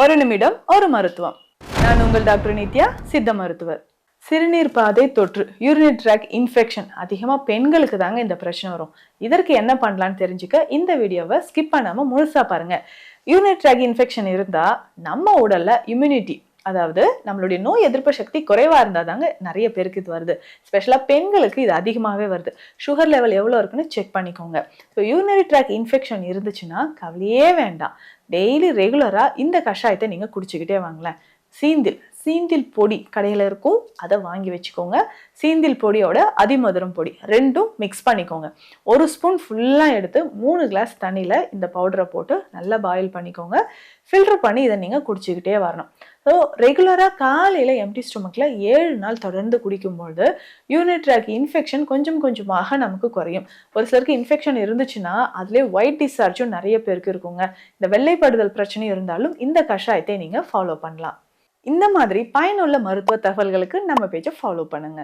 ஒரு நிமிடம் ஒரு மருத்துவம். நான் உங்கள் டாக்டர் நித்யா, சித்த மருத்துவர். சிறுநீர் பாதை தொற்று, யூரினரி ட்ராக் இன்ஃபெக்ஷன் அதிகமா பெண்களுக்கு தாங்க இந்த பிரச்சனை வரும். இதற்கு என்ன பண்ணலாம்னு தெரிஞ்சுக்க இந்த வீடியோவை ஸ்கிப் பண்ணாம முழுசா பாருங்க. யூரினரி ட்ராக் இன்ஃபெக்ஷன் இருந்தா நம்ம உடல்ல இம்யூனிட்டி, அதாவது நம்மளுடைய நோய் எதிர்ப்பு சக்தி குறைவா இருந்தா தாங்க நிறைய பேருக்கு இது வருது. ஸ்பெஷலா பெண்களுக்கு இது அதிகமாகவே வருது. சுகர் லெவல் எவ்வளோ இருக்குன்னு செக் பண்ணிக்கோங்க. ஸோ யூரினரி ட்ராக் இன்ஃபெக்ஷன் இருந்துச்சுன்னா கவலையே வேண்டாம். டெய்லி ரெகுலரா இந்த கஷாயத்தை நீங்க குடிச்சுக்கிட்டே வாங்களேன். சீந்தில் பொடி கடையில் இருக்கும், அதை வாங்கி வச்சுக்கோங்க. சீந்தில் பொடியோட அதிமதுரம் பொடி ரெண்டும் மிக்ஸ் பண்ணிக்கோங்க. ஒரு ஸ்பூன் ஃபுல்லாக எடுத்து 3 கிளாஸ் தண்ணியில் இந்த பவுடரை போட்டு நல்லா பாயில் பண்ணிக்கோங்க. ஃபில்டர் பண்ணி இதை நீங்கள் குடிச்சிக்கிட்டே வரணும். ஸோ ரெகுலராக காலையில் எம்டி ஸ்டொமக்கில் 7 நாள் தொடர்ந்து குடிக்கும்பொழுது யூரினரி ட்ராக் இன்ஃபெக்ஷன் கொஞ்சம் கொஞ்சமாக நமக்கு குறையும். ஒரு சிலருக்கு இன்ஃபெக்ஷன் இருந்துச்சுன்னா அதுலேயே ஒயிட் டிஸ்சார்ஜும் நிறைய பேருக்கு இருக்குங்க. இந்த வெள்ளைப்படுதல் பிரச்சனை இருந்தாலும் இந்த கஷாயத்தை நீங்கள் ஃபாலோ பண்ணலாம். இந்த மாதிரி பயனுள்ள மருத்துவ தகவல்களுக்கு நம்ம பேஜை ஃபாலோ பண்ணுங்க.